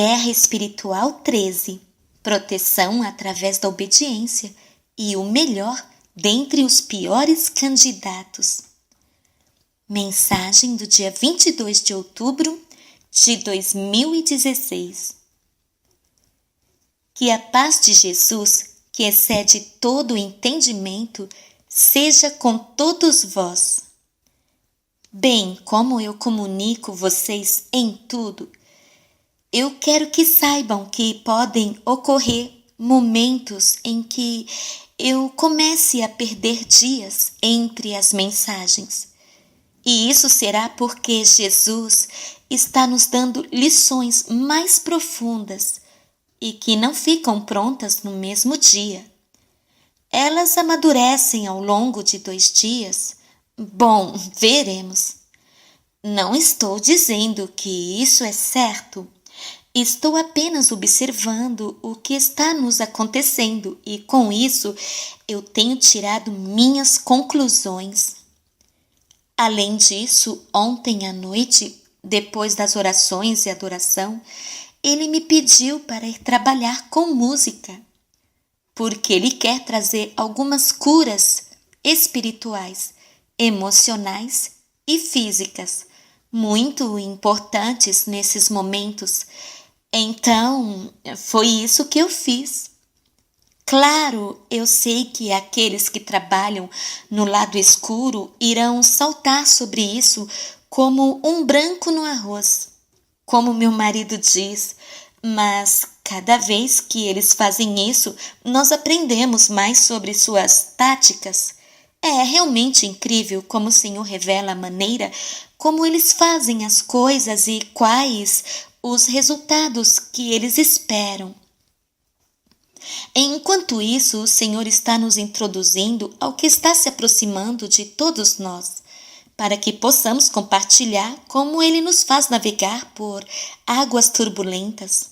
Guerra Espiritual 13. Proteção através da obediência e o melhor dentre os piores candidatos. Mensagem do dia 22 de outubro de 2016. Que a paz de Jesus, que excede todo o entendimento, seja com todos vós. Bem como eu comunico vocês em tudo, eu quero que saibam que podem ocorrer momentos em que eu comece a perder dias entre as mensagens. E isso será porque Jesus está nos dando lições mais profundas e que não ficam prontas no mesmo dia. Elas amadurecem ao longo de 2 dias. Bom, veremos. Não estou dizendo que isso é certo. Estou apenas observando o que está nos acontecendo e, com isso, eu tenho tirado minhas conclusões. Além disso, ontem à noite, depois das orações e adoração, ele me pediu para ir trabalhar com música, porque ele quer trazer algumas curas espirituais, emocionais e físicas, muito importantes nesses momentos. Então, foi isso que eu fiz. Claro, eu sei que aqueles que trabalham no lado escuro irão saltar sobre isso como um branco no arroz, como meu marido diz, mas cada vez que eles fazem isso, nós aprendemos mais sobre suas táticas. É realmente incrível como o Senhor revela a maneira como eles fazem as coisas e quais os resultados que eles esperam. Enquanto isso, o Senhor está nos introduzindo ao que está se aproximando de todos nós, para que possamos compartilhar como Ele nos faz navegar por águas turbulentas.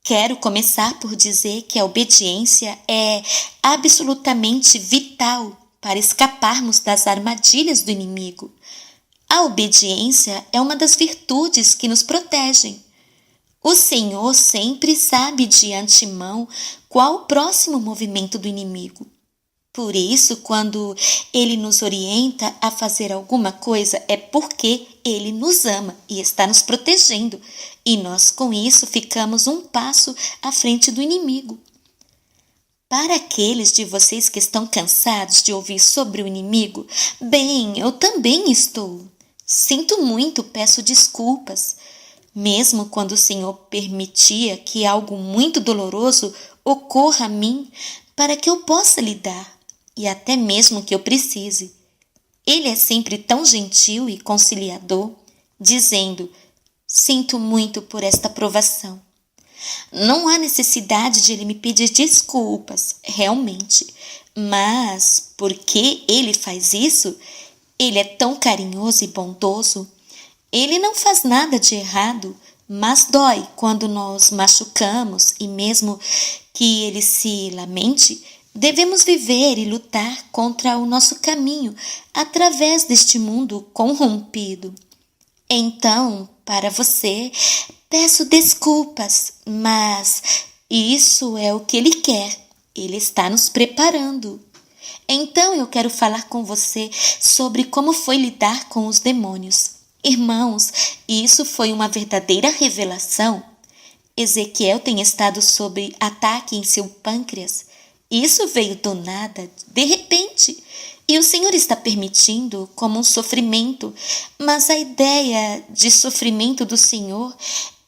Quero começar por dizer que a obediência é absolutamente vital para escaparmos das armadilhas do inimigo. A obediência é uma das virtudes que nos protegem. O Senhor sempre sabe de antemão qual o próximo movimento do inimigo. Por isso, quando Ele nos orienta a fazer alguma coisa, é porque Ele nos ama e está nos protegendo. E nós, com isso, ficamos um passo à frente do inimigo. Para aqueles de vocês que estão cansados de ouvir sobre o inimigo, bem, eu também estou. Sinto muito, peço desculpas. Mesmo quando o Senhor permitia que algo muito doloroso ocorra a mim, para que eu possa lidar, e até mesmo que eu precise. Ele é sempre tão gentil e conciliador, dizendo: sinto muito por esta provação. Não há necessidade de ele me pedir desculpas, realmente, mas porque ele faz isso, ele é tão carinhoso e bondoso. Ele não faz nada de errado, mas dói quando nós machucamos e mesmo que ele se lamente, devemos viver e lutar contra o nosso caminho através deste mundo corrompido. Então, para você, peço desculpas, mas isso é o que ele quer. Ele está nos preparando. Então eu quero falar com você sobre como foi lidar com os demônios. Irmãos, isso foi uma verdadeira revelação. Ezequiel tem estado sob ataque em seu pâncreas. Isso veio do nada, de repente. E o Senhor está permitindo como um sofrimento. Mas a ideia de sofrimento do Senhor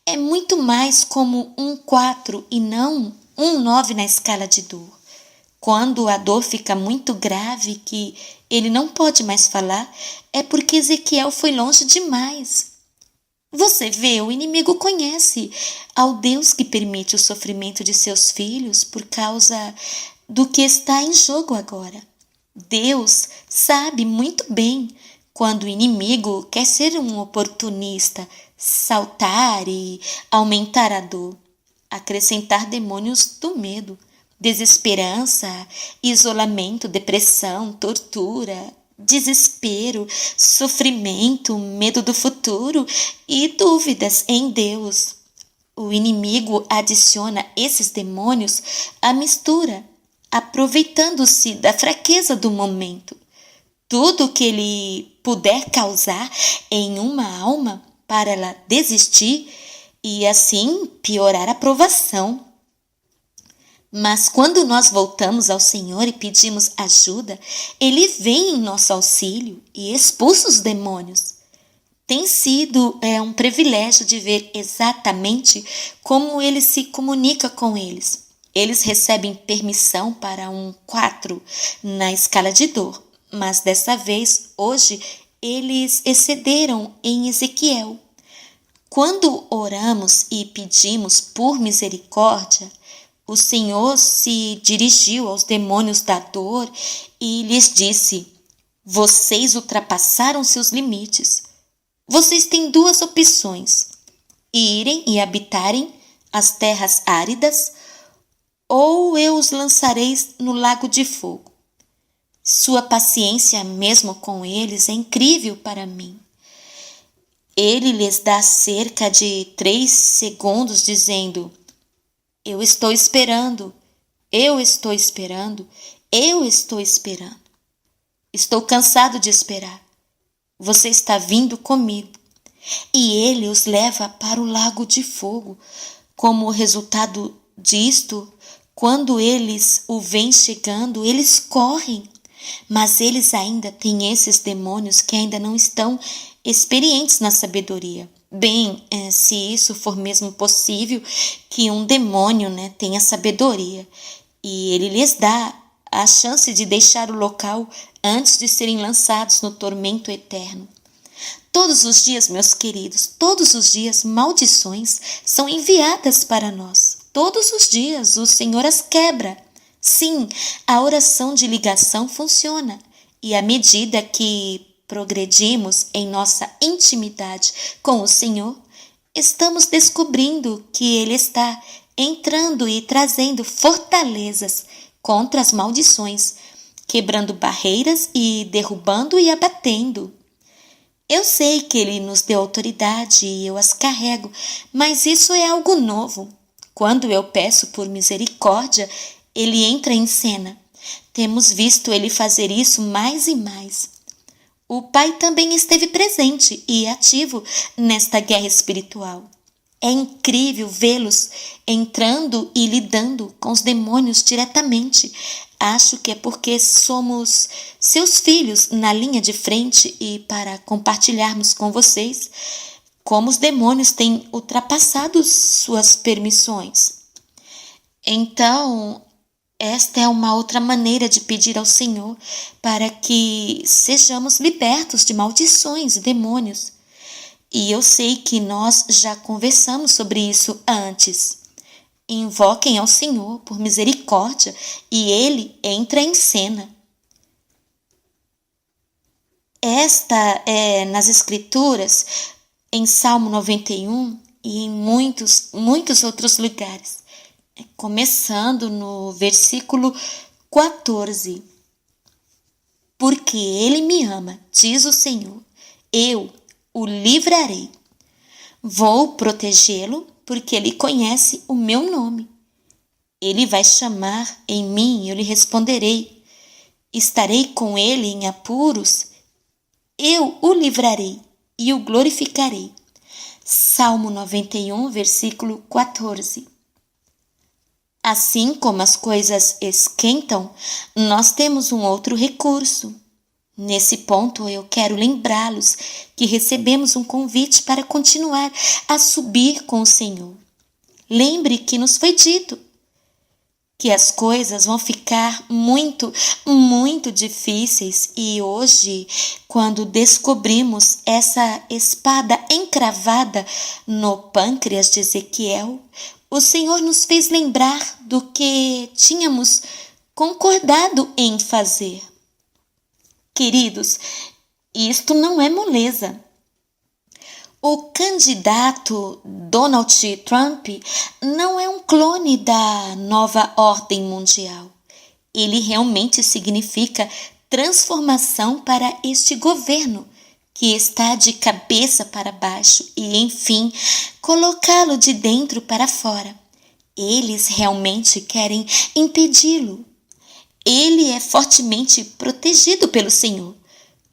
é muito mais como um 4 e não um 9 na escala de dor. Quando a dor fica muito grave que ele não pode mais falar, é porque Ezequiel foi longe demais. Você vê, o inimigo conhece ao Deus que permite o sofrimento de seus filhos por causa do que está em jogo agora. Deus sabe muito bem quando o inimigo quer ser um oportunista, saltar e aumentar a dor, acrescentar demônios do medo, desesperança, isolamento, depressão, tortura, desespero, sofrimento, medo do futuro e dúvidas em Deus. O inimigo adiciona esses demônios à mistura, aproveitando-se da fraqueza do momento. Tudo que ele puder causar em uma alma para ela desistir e assim piorar a provação. Mas quando nós voltamos ao Senhor e pedimos ajuda, Ele vem em nosso auxílio e expulsa os demônios. Tem sido um privilégio de ver exatamente como Ele se comunica com eles. Eles recebem permissão para um 4 na escala de dor, mas dessa vez, hoje, eles excederam em Ezequiel. Quando oramos e pedimos por misericórdia, o Senhor se dirigiu aos demônios da dor e lhes disse: vocês ultrapassaram seus limites. Vocês têm duas opções: irem e habitarem as terras áridas, ou eu os lançarei no lago de fogo. Sua paciência mesmo com eles é incrível para mim. Ele lhes dá cerca de 3 segundos dizendo: eu estou esperando, eu estou esperando, eu estou esperando. Estou cansado de esperar. Você está vindo comigo. E ele os leva para o lago de fogo. Como resultado disto, quando eles o veem chegando, eles correm. Mas eles ainda têm esses demônios que ainda não estão experientes na sabedoria. Bem, se isso for mesmo possível, que um demônio tenha sabedoria. E ele lhes dá a chance de deixar o local antes de serem lançados no tormento eterno. Todos os dias, meus queridos, todos os dias, maldições são enviadas para nós. Todos os dias o Senhor as quebra. Sim, a oração de ligação funciona. E à medida que progredimos em nossa intimidade com o Senhor, estamos descobrindo que Ele está entrando e trazendo fortalezas contra as maldições, quebrando barreiras e derrubando e abatendo. Eu sei que Ele nos deu autoridade e eu as carrego, mas isso é algo novo. Quando eu peço por misericórdia, Ele entra em cena. Temos visto Ele fazer isso mais e mais. O Pai também esteve presente e ativo nesta guerra espiritual. É incrível vê-los entrando e lidando com os demônios diretamente. Acho que é porque somos seus filhos na linha de frente e para compartilharmos com vocês como os demônios têm ultrapassado suas permissões. Então, esta é uma outra maneira de pedir ao Senhor para que sejamos libertos de maldições e demônios. E eu sei que nós já conversamos sobre isso antes. Invoquem ao Senhor por misericórdia e Ele entra em cena. Esta é nas Escrituras, em Salmo 91 e em muitos outros lugares. Começando no versículo 14. Porque Ele me ama, diz o Senhor, eu o livrarei. Vou protegê-lo porque Ele conhece o meu nome. Ele vai chamar em mim e eu lhe responderei. Estarei com ele em apuros. Eu o livrarei e o glorificarei. Salmo 91, versículo 14. Assim como as coisas esquentam, nós temos um outro recurso. Nesse ponto, eu quero lembrá-los que recebemos um convite para continuar a subir com o Senhor. Lembre que nos foi dito que as coisas vão ficar muito difíceis e hoje, quando descobrimos essa espada encravada no pâncreas de Ezequiel, o Senhor nos fez lembrar do que tínhamos concordado em fazer. Queridos, isto não é moleza. O candidato Donald Trump não é um clone da nova ordem mundial. Ele realmente significa transformação para este governo que está de cabeça para baixo e, enfim, colocá-lo de dentro para fora. Eles realmente querem impedi-lo. Ele é fortemente protegido pelo Senhor.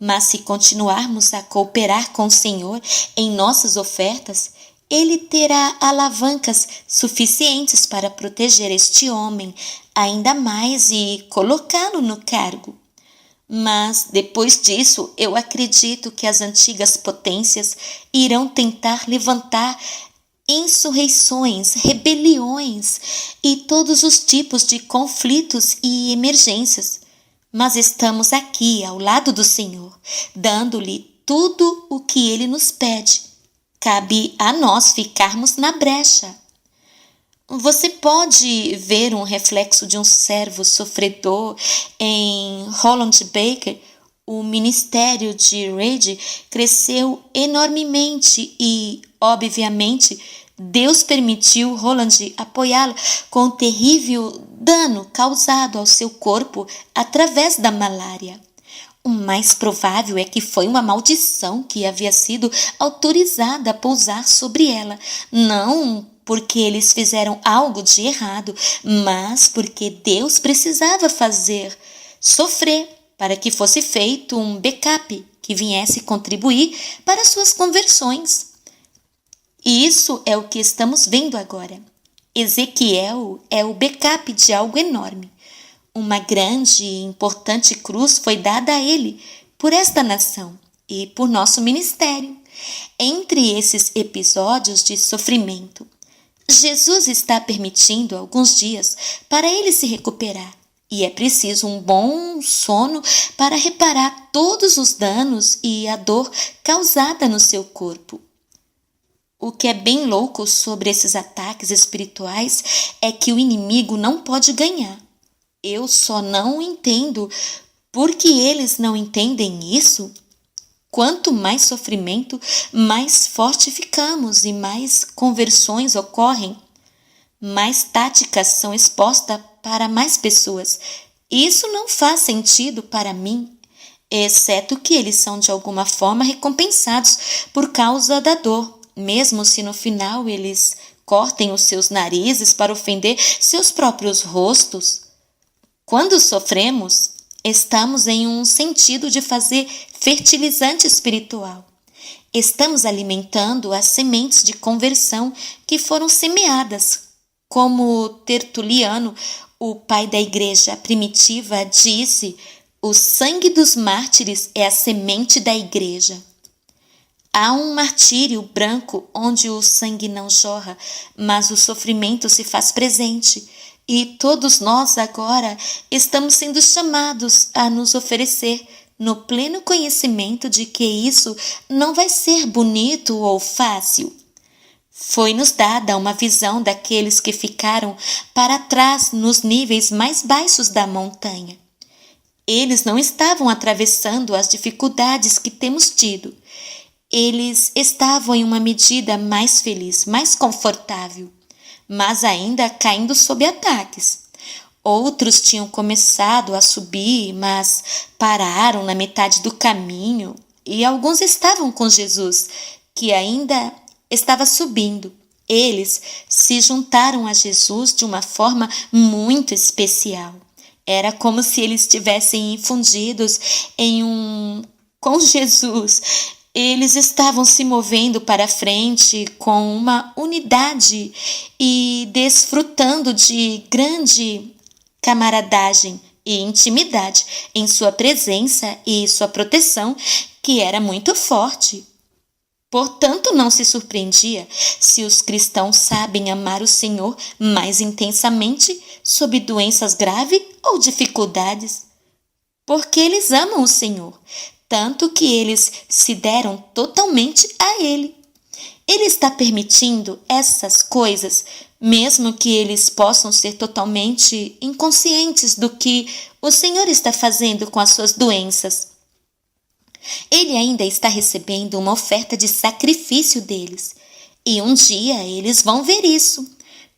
Mas se continuarmos a cooperar com o Senhor em nossas ofertas, Ele terá alavancas suficientes para proteger este homem ainda mais e colocá-lo no cargo. Mas, depois disso, eu acredito que as antigas potências irão tentar levantar insurreições, rebeliões e todos os tipos de conflitos e emergências. Mas estamos aqui ao lado do Senhor, dando-lhe tudo o que Ele nos pede. Cabe a nós ficarmos na brecha. Você pode ver um reflexo de um servo sofredor em Holland Baker. O ministério de Reid cresceu enormemente e, obviamente, Deus permitiu Holland apoiá-lo com o terrível dano causado ao seu corpo através da malária. O mais provável é que foi uma maldição que havia sido autorizada a pousar sobre ela, não porque eles fizeram algo de errado, mas porque Deus precisava fazer sofrer para que fosse feito um backup que viesse contribuir para suas conversões. E isso é o que estamos vendo agora. Ezequiel é o backup de algo enorme. Uma grande e importante cruz foi dada a ele por esta nação e por nosso ministério. Entre esses episódios de sofrimento, Jesus está permitindo alguns dias para ele se recuperar. E é preciso um bom sono para reparar todos os danos e a dor causada no seu corpo. O que é bem louco sobre esses ataques espirituais é que o inimigo não pode ganhar. Eu só não entendo por que eles não entendem isso. Quanto mais sofrimento, mais forte ficamos e mais conversões ocorrem. Mais táticas são expostas para mais pessoas. Isso não faz sentido para mim, exceto que eles são de alguma forma recompensados por causa da dor, mesmo se no final eles cortem os seus narizes para ofender seus próprios rostos. Quando sofremos, estamos em um sentido de fazer fertilizante espiritual. Estamos alimentando as sementes de conversão que foram semeadas. Como Tertuliano, o pai da igreja primitiva, disse, o sangue dos mártires é a semente da igreja. Há um martírio branco onde o sangue não jorra, mas o sofrimento se faz presente. E todos nós agora estamos sendo chamados a nos oferecer no pleno conhecimento de que isso não vai ser bonito ou fácil. Foi-nos dada uma visão daqueles que ficaram para trás nos níveis mais baixos da montanha. Eles não estavam atravessando as dificuldades que temos tido. Eles estavam em uma medida mais feliz, mais confortável, mas ainda caindo sob ataques. Outros tinham começado a subir, mas pararam na metade do caminho, e alguns estavam com Jesus, que ainda estava subindo. Eles se juntaram a Jesus de uma forma muito especial. Era como se eles estivessem infundidos com Jesus. Eles estavam se movendo para frente com uma unidade e desfrutando de grande camaradagem e intimidade em sua presença e sua proteção, que era muito forte. Portanto, não se surpreendia se os cristãos sabem amar o Senhor mais intensamente sob doenças graves ou dificuldades, porque eles amam o Senhor, tanto que eles se deram totalmente a Ele. Ele está permitindo essas coisas, mesmo que eles possam ser totalmente inconscientes do que o Senhor está fazendo com as suas doenças. Ele ainda está recebendo uma oferta de sacrifício deles. E um dia eles vão ver isso.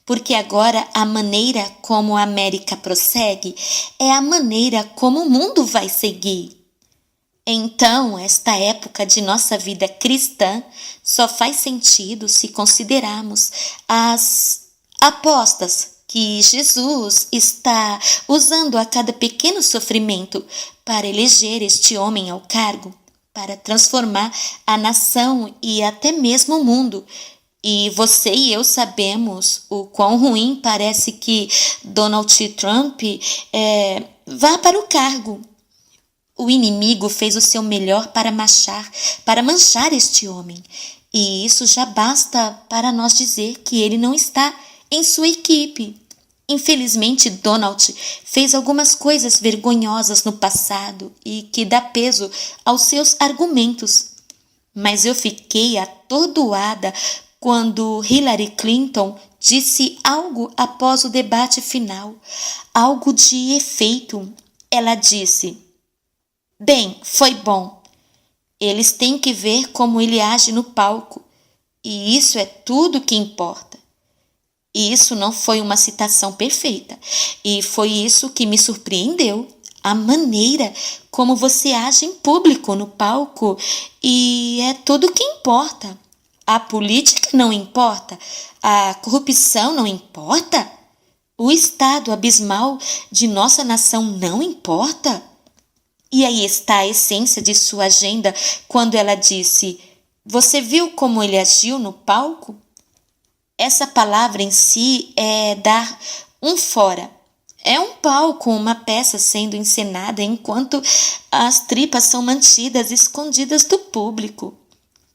Porque agora a maneira como a América prossegue é a maneira como o mundo vai seguir. Então, esta época de nossa vida cristã só faz sentido se considerarmos as apostas que Jesus está usando a cada pequeno sofrimento para eleger este homem ao cargo, para transformar a nação e até mesmo o mundo. E você e eu sabemos o quão ruim parece que Donald Trump vá para o cargo. O inimigo fez o seu melhor para manchar este homem. E isso já basta para nós dizer que ele não está em sua equipe. Infelizmente, Donald fez algumas coisas vergonhosas no passado e que dá peso aos seus argumentos. Mas eu fiquei atordoada quando Hillary Clinton disse algo após o debate final, algo de efeito. Ela disse: "Bem, foi bom. Eles têm que ver como ele age no palco, e isso é tudo que importa." E isso não foi uma citação perfeita, e foi isso que me surpreendeu. A maneira como você age em público no palco, e é tudo que importa. A política não importa, a corrupção não importa, o estado abismal de nossa nação não importa. E aí está a essência de sua agenda quando ela disse: "Você viu como ele agiu no palco?" Essa palavra em si é dar um fora. É um palco, uma peça sendo encenada enquanto as tripas são mantidas escondidas do público.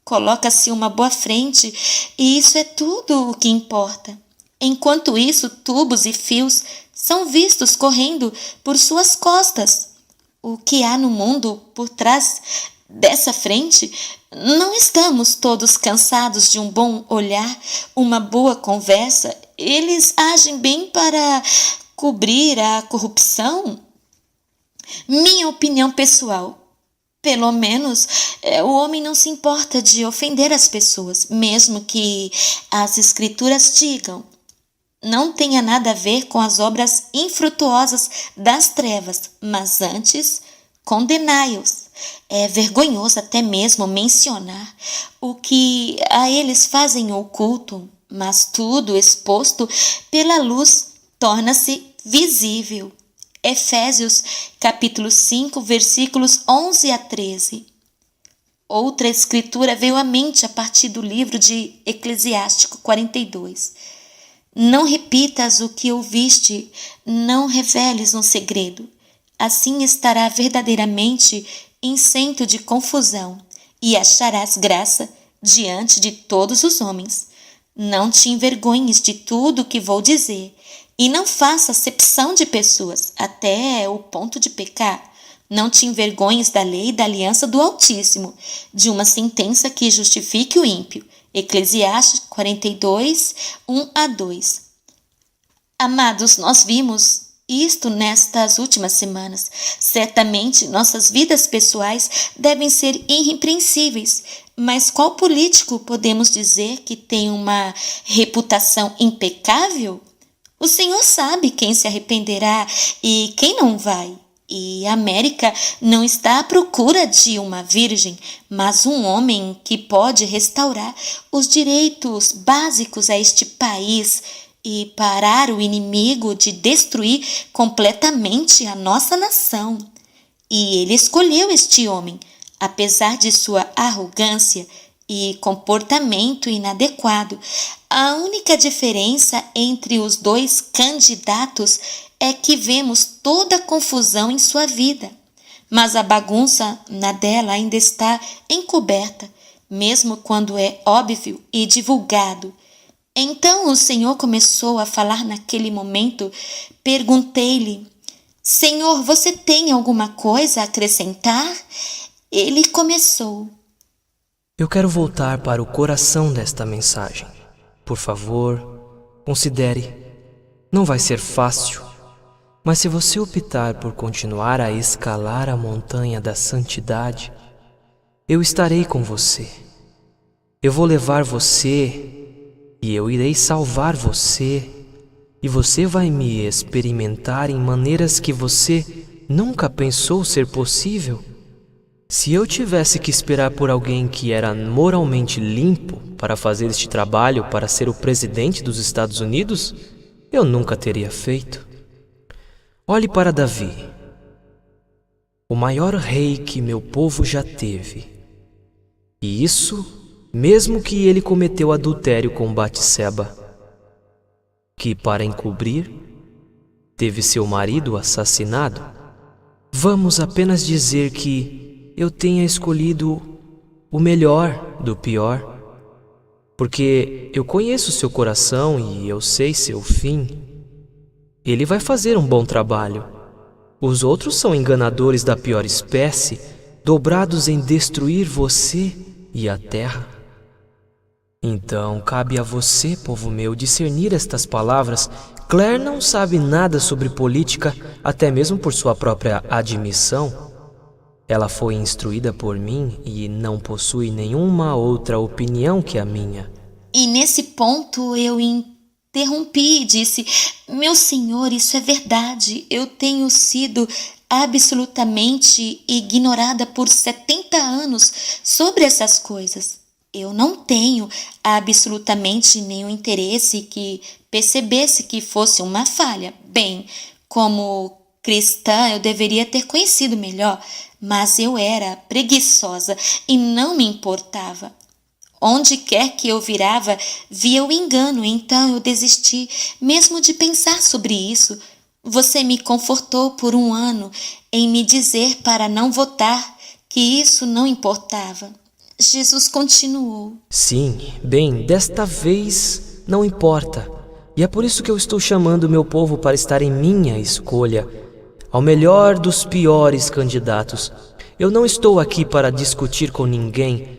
Coloca-se uma boa frente e isso é tudo o que importa. Enquanto isso, tubos e fios são vistos correndo por suas costas. O que há no mundo por trás dessa frente? Não estamos todos cansados de um bom olhar, uma boa conversa? Eles agem bem para cobrir a corrupção? Minha opinião pessoal. Pelo menos o homem não se importa de ofender as pessoas, mesmo que as escrituras digam. Não tenha nada a ver com as obras infrutuosas das trevas, mas antes condenai-os. É vergonhoso até mesmo mencionar o que a eles fazem oculto, mas tudo exposto pela luz torna-se visível. Efésios capítulo 5, versículos 11 a 13. Outra escritura veio à mente a partir do livro de Eclesiástico 42. Não repitas o que ouviste, não reveles um segredo. Assim estará verdadeiramente incento de confusão e acharás graça diante de todos os homens. Não te envergonhes de tudo o que vou dizer e não faça acepção de pessoas até o ponto de pecar. Não te envergonhes da lei e da aliança do Altíssimo, de uma sentença que justifique o ímpio. Eclesiastes 42, 1 a 2. Amados, nós vimos isto nestas últimas semanas. Certamente nossas vidas pessoais devem ser irrepreensíveis, mas qual político podemos dizer que tem uma reputação impecável? O Senhor sabe quem se arrependerá e quem não vai. E a América não está à procura de uma virgem, mas um homem que pode restaurar os direitos básicos a este país e parar o inimigo de destruir completamente a nossa nação. E ele escolheu este homem, apesar de sua arrogância e comportamento inadequado. A única diferença entre os dois candidatos é que vemos toda a confusão em sua vida, mas a bagunça na dela ainda está encoberta, mesmo quando é óbvio e divulgado. Então o Senhor começou a falar naquele momento. Perguntei-lhe: Senhor, você tem alguma coisa a acrescentar? Ele começou: Eu quero voltar para o coração desta mensagem. Por favor, considere. Não vai ser fácil, mas se você optar por continuar a escalar a montanha da santidade, eu estarei com você. Eu vou levar você e eu irei salvar você, e você vai me experimentar em maneiras que você nunca pensou ser possível. Se eu tivesse que esperar por alguém que era moralmente limpo para fazer este trabalho para ser o presidente dos Estados Unidos, eu nunca teria feito. Olhe para Davi, o maior rei que meu povo já teve. E isso, mesmo que ele cometeu adultério com Batseba, que, para encobrir, teve seu marido assassinado. Vamos apenas dizer que eu tenha escolhido o melhor do pior, porque eu conheço seu coração e eu sei seu fim. Ele vai fazer um bom trabalho. Os outros são enganadores da pior espécie, dobrados em destruir você e a terra. Então, cabe a você, povo meu, discernir estas palavras. Claire não sabe nada sobre política, até mesmo por sua própria admissão. Ela foi instruída por mim e não possui nenhuma outra opinião que a minha. E nesse ponto eu interrompi e disse: meu senhor, isso é verdade. Eu tenho sido absolutamente ignorada por 70 anos sobre essas coisas. Eu não tenho absolutamente nenhum interesse que percebesse que fosse uma falha. Bem, como cristã eu deveria ter conhecido melhor, mas eu era preguiçosa e não me importava. Onde quer que eu virava, via o engano, então eu desisti mesmo de pensar sobre isso. Você me confortou por um ano em me dizer para não votar, que isso não importava. Jesus continuou: Sim, bem, desta vez não importa. E é por isso que eu estou chamando meu povo para estar em minha escolha, ao melhor dos piores candidatos. Eu não estou aqui para discutir com ninguém.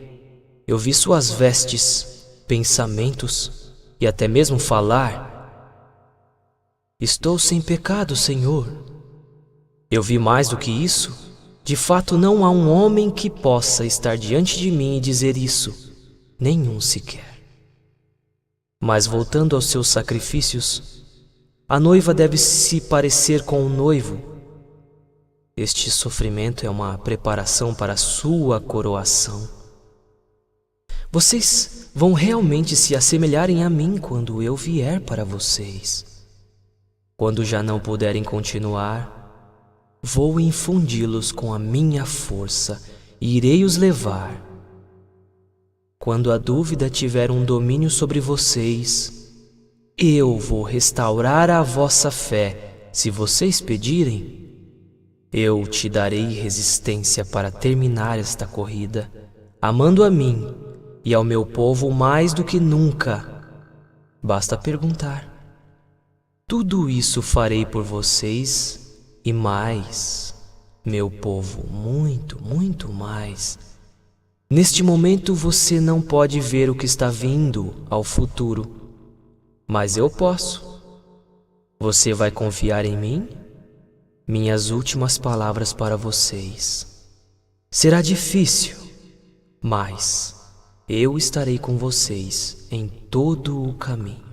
Eu vi suas vestes, pensamentos e até mesmo falar. Estou sem pecado, Senhor. Eu vi mais do que isso. De fato, não há um homem que possa estar diante de mim e dizer isso. Nenhum sequer. Mas voltando aos seus sacrifícios, a noiva deve se parecer com o noivo. Este sofrimento é uma preparação para a sua coroação. Vocês vão realmente se assemelharem a mim quando eu vier para vocês. Quando já não puderem continuar, vou infundi-los com a minha força e irei os levar. Quando a dúvida tiver um domínio sobre vocês, eu vou restaurar a vossa fé. Se vocês pedirem, eu te darei resistência para terminar esta corrida, amando a mim e ao meu povo mais do que nunca. Basta perguntar. Tudo isso farei por vocês e mais, meu povo, muito, muito mais. Neste momento você não pode ver o que está vindo ao futuro, mas eu posso. Você vai confiar em mim? Minhas últimas palavras para vocês. Será difícil, mas eu estarei com vocês em todo o caminho.